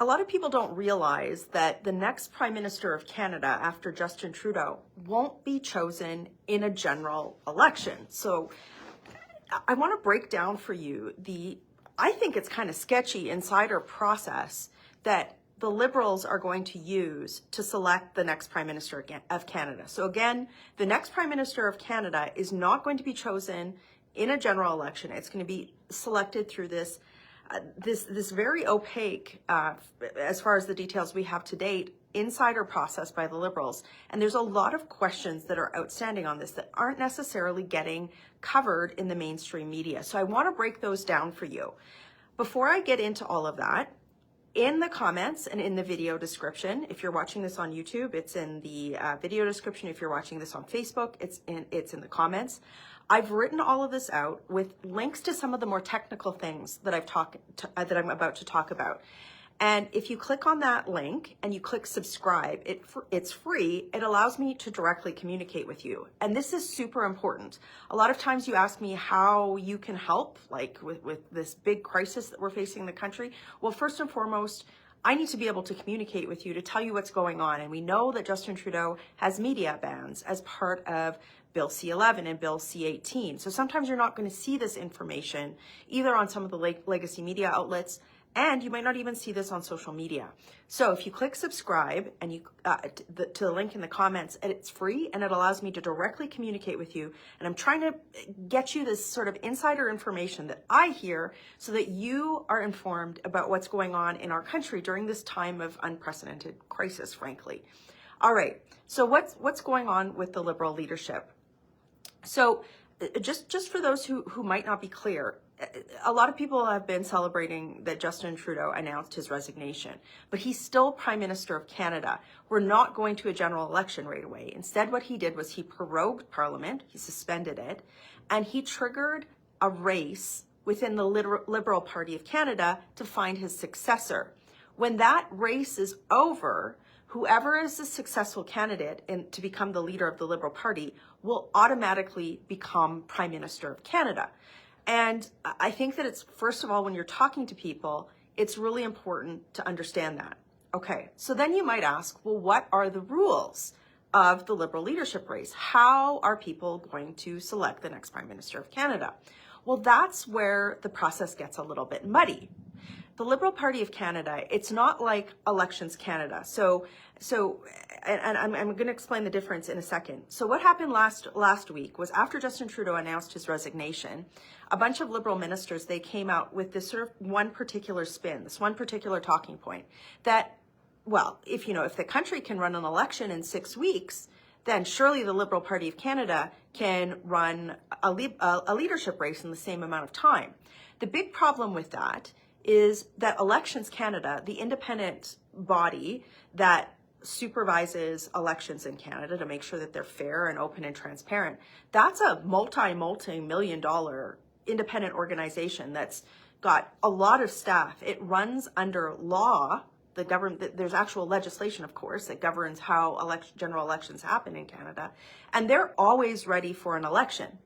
A lot of people don't realize that the next Prime Minister of Canada after Justin Trudeau won't be chosen in a general election. So I want to break down for you I think it's kind of sketchy insider process that the Liberals are going to use to select the next Prime Minister of Canada. So again, the next Prime Minister of Canada is not going to be chosen in a general election. It's going to be selected through this very opaque, as far as the details we have to date, insider process by the Liberals. And there's a lot of questions that are outstanding on this that aren't necessarily getting covered in the mainstream media. So I want to break those down for you. Before I get into all of that, in the comments and in the video description, if you're watching this on YouTube, it's in the video description. If you're watching this on Facebook, it's in the comments. I've written all of this out with links to some of the more technical things that I'm about to talk about. And if you click on that link and you click subscribe, it's free. It allows me to directly communicate with you. And this is super important. A lot of times you ask me how you can help, like with this big crisis that we're facing in the country. Well, first and foremost, I need to be able to communicate with you to tell you what's going on. And we know that Justin Trudeau has media bans as part of Bill C-11 and Bill C-18. So sometimes you're not going to see this information either on some of the legacy media outlets, and you might not even see this on social media. So if you click subscribe and you to the link in the comments, and it's free and it allows me to directly communicate with you. And I'm trying to get you this sort of insider information that I hear so that you are informed about what's going on in our country during this time of unprecedented crisis, frankly. All right, so what's going on with the Liberal leadership? So just for those who might not be clear, a lot of people have been celebrating that Justin Trudeau announced his resignation, but he's still Prime Minister of Canada. We're not going to a general election right away. Instead, what he did was he prorogued Parliament, he suspended it, and he triggered a race within the Liberal Party of Canada to find his successor. When that race is over, whoever is the successful candidate to become the leader of the Liberal Party will automatically become Prime Minister of Canada. And I think that it's, first of all, when you're talking to people, it's really important to understand that. Okay, so then you might ask, well, what are the rules of the Liberal leadership race? How are people going to select the next Prime Minister of Canada? Well, that's where the process gets a little bit muddy. The Liberal Party of Canada, it's not like Elections Canada. And I'm going to explain the difference in a second. So what happened last week was after Justin Trudeau announced his resignation, a bunch of Liberal ministers, they came out with this sort of one particular spin, this one particular talking point that, well, if the country can run an election in 6 weeks, then surely the Liberal Party of Canada can run a leadership race in the same amount of time. The big problem with that is that Elections Canada, the independent body that supervises elections in Canada to make sure that they're fair and open and transparent, that's a multi-million dollar independent organization that's got a lot of staff. It runs under law. The government, there's actual legislation, of course, that governs how general elections happen in Canada, and they're always ready for an election.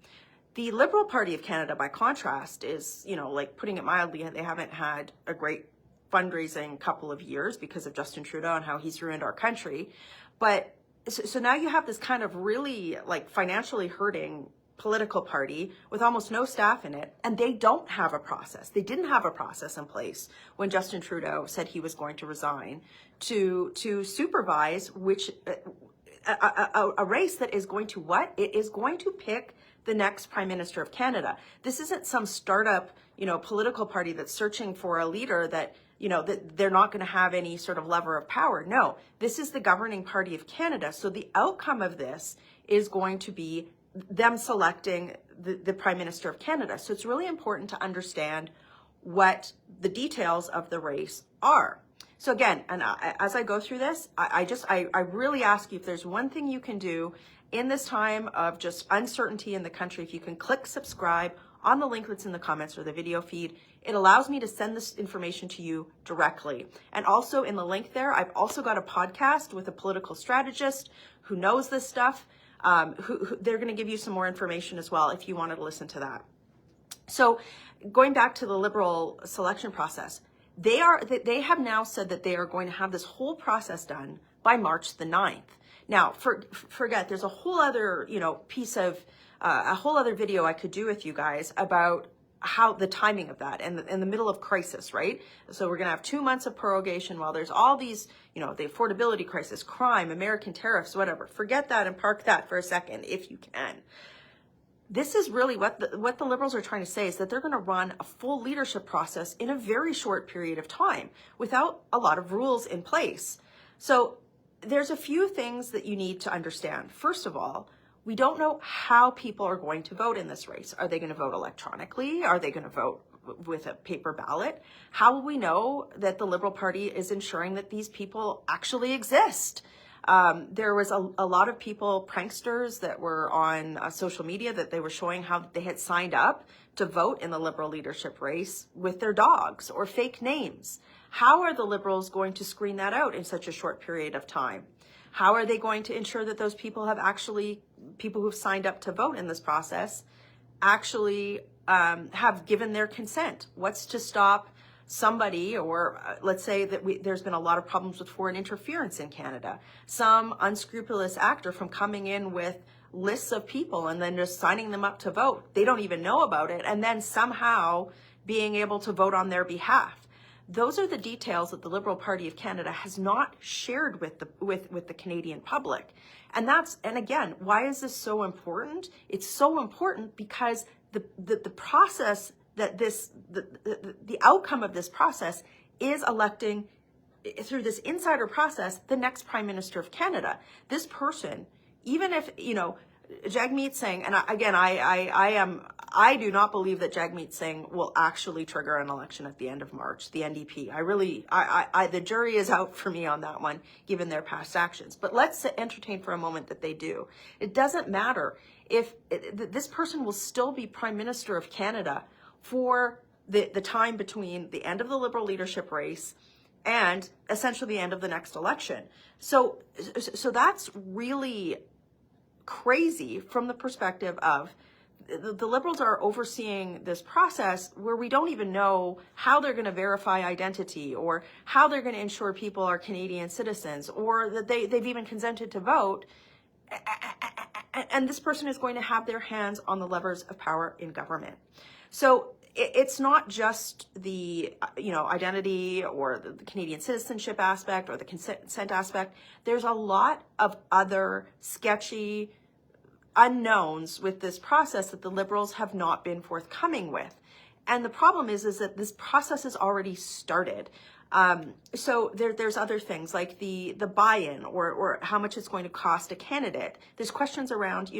The Liberal Party of Canada, by contrast, is, like putting it mildly, they haven't had a great fundraising couple of years because of Justin Trudeau and how he's ruined our country. But so now you have this kind of really like financially hurting political party with almost no staff in it, and they don't have a process. They didn't have a process in place when Justin Trudeau said he was going to resign to supervise a race that is going to what? It is going to pick the next Prime Minister of Canada. This isn't some startup, political party that's searching for a leader that, that they're not going to have any sort of lever of power. No, this is the governing party of Canada. So the outcome of this is going to be them selecting the Prime Minister of Canada. So it's really important to understand what the details of the race are. So again, and as I go through this, I really ask you, if there's one thing you can do in this time of just uncertainty in the country, if you can click subscribe on the link that's in the comments or the video feed, it allows me to send this information to you directly. And also in the link there, I've also got a podcast with a political strategist who knows this stuff. Who they're going to give you some more information as well if you wanted to listen to that. So going back to the Liberal selection process, They have now said that they are going to have this whole process done by March the 9th. Now, forget, there's a whole other, piece of, a whole other video I could do with you guys about how the timing of that and in the middle of crisis, right? So we're going to have 2 months of prorogation while there's all these, the affordability crisis, crime, American tariffs, whatever. Forget that and park that for a second if you can. This is really what the Liberals are trying to say, is that they're going to run a full leadership process in a very short period of time without a lot of rules in place. So there's a few things that you need to understand. First of all, we don't know how people are going to vote in this race. Are they going to vote electronically? Are they going to vote with a paper ballot? How will we know that the Liberal Party is ensuring that these people actually exist? There was a lot of people, pranksters, that were on social media that they were showing how they had signed up to vote in the Liberal leadership race with their dogs or fake names. How are the Liberals going to screen that out in such a short period of time? How are they going to ensure that those people who've signed up to vote in this process actually have given their consent? What's to stop somebody, or let's say that there's been a lot of problems with foreign interference in Canada, some unscrupulous actor from coming in with lists of people and then just signing them up to vote. They don't even know about it, and then somehow being able to vote on their behalf. Those are the details that the Liberal Party of Canada has not shared with the Canadian public. And again, why is this so important? It's so important because the process that the outcome of this process is electing, through this insider process, the next Prime Minister of Canada. This person, even if, Jagmeet Singh, and again, I do not believe that Jagmeet Singh will actually trigger an election at the end of March, the NDP. The jury is out for me on that one, given their past actions. But let's entertain for a moment that they do. It doesn't matter if this person will still be Prime Minister of Canada for the time between the end of the Liberal leadership race and essentially the end of the next election. So that's really crazy from the perspective of the Liberals are overseeing this process where we don't even know how they're going to verify identity or how they're going to ensure people are Canadian citizens or that they've even consented to vote. And this person is going to have their hands on the levers of power in government. So it's not just the identity or the Canadian citizenship aspect or the consent aspect. There's a lot of other sketchy unknowns with this process that the Liberals have not been forthcoming with. And the problem is that this process has already started. So there's other things like the buy-in or how much it's going to cost a candidate. There's questions around,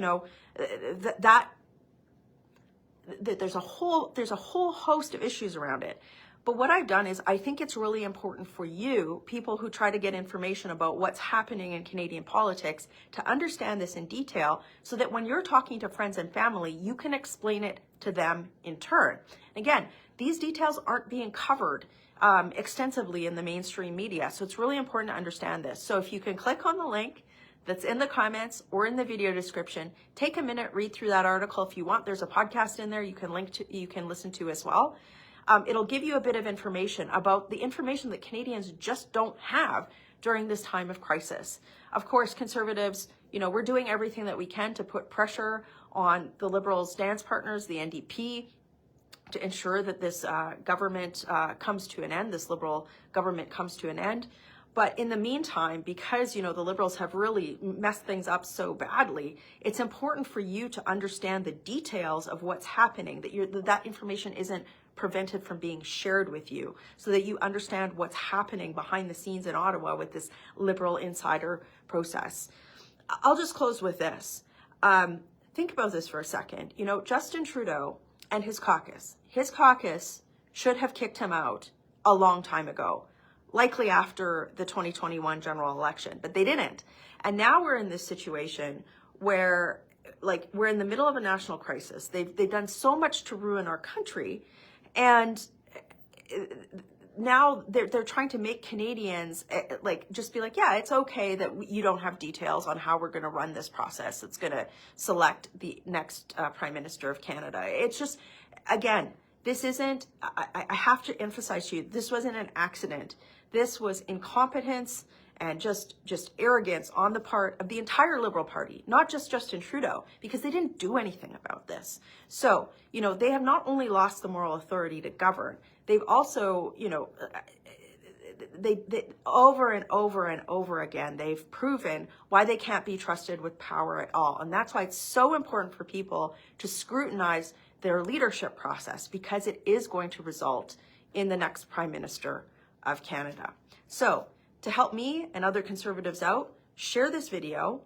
there's a whole host of issues around it. But what I've done is I think it's really important for you, people who try to get information about what's happening in Canadian politics, to understand this in detail so that when you're talking to friends and family, you can explain it to them in turn. Again, these details aren't being covered extensively in the mainstream media. So it's really important to understand this. So if you can click on the link that's in the comments or in the video description, take a minute, read through that article. If you want, there's a podcast in there you can listen to as well. It'll give you a bit of information about the information that Canadians just don't have during this time of crisis. Of course, Conservatives, we're doing everything that we can to put pressure on the Liberals' dance partners, the NDP, to ensure that this government comes to an end, this Liberal government comes to an end. But in the meantime, because, the Liberals have really messed things up so badly, it's important for you to understand the details of what's happening, that information isn't prevented from being shared with you, so that you understand what's happening behind the scenes in Ottawa with this Liberal insider process. I'll just close with this. Think about this for a second. Justin Trudeau and his caucus should have kicked him out a long time ago, likely after the 2021 general election, but they didn't. And now we're in this situation where, we're in the middle of a national crisis. They've done so much to ruin our country, and now they're trying to make Canadians just be like, yeah, it's okay that you don't have details on how we're going to run this process that's going to select the next Prime Minister of Canada. It's just, again, This isn't, I have to emphasize to you, this wasn't an accident. This was incompetence and just arrogance on the part of the entire Liberal Party, not just Justin Trudeau, because they didn't do anything about this. So, they have not only lost the moral authority to govern, they've also, they over and over and over again, they've proven why they can't be trusted with power at all. And that's why it's so important for people to scrutinize their leadership process, because it is going to result in the next Prime Minister of Canada. So to help me and other Conservatives out, share this video,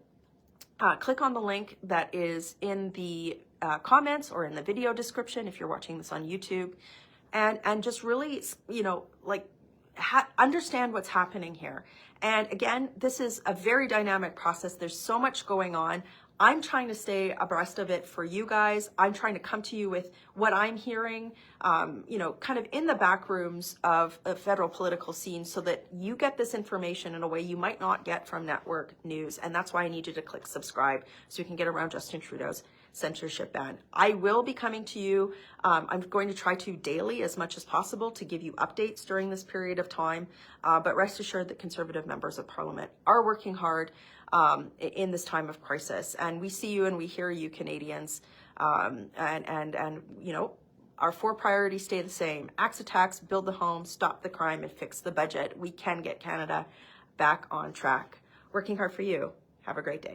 click on the link that is in the comments or in the video description if you're watching this on YouTube, and just really, understand what's happening here. And again, this is a very dynamic process. There's so much going on. I'm trying to stay abreast of it for you guys. I'm trying to come to you with what I'm hearing, kind of in the back rooms of a federal political scene, so that you get this information in a way you might not get from network news. And that's why I need you to click subscribe so you can get around Justin Trudeau's censorship ban. I will be coming to you. I'm going to try to daily as much as possible to give you updates during this period of time. But rest assured that Conservative members of Parliament are working hard in this time of crisis. And we see you and we hear you, Canadians. And our 4 priorities stay the same: axe attacks, build the home, stop the crime, and fix the budget. We can get Canada back on track. Working hard for you. Have a great day.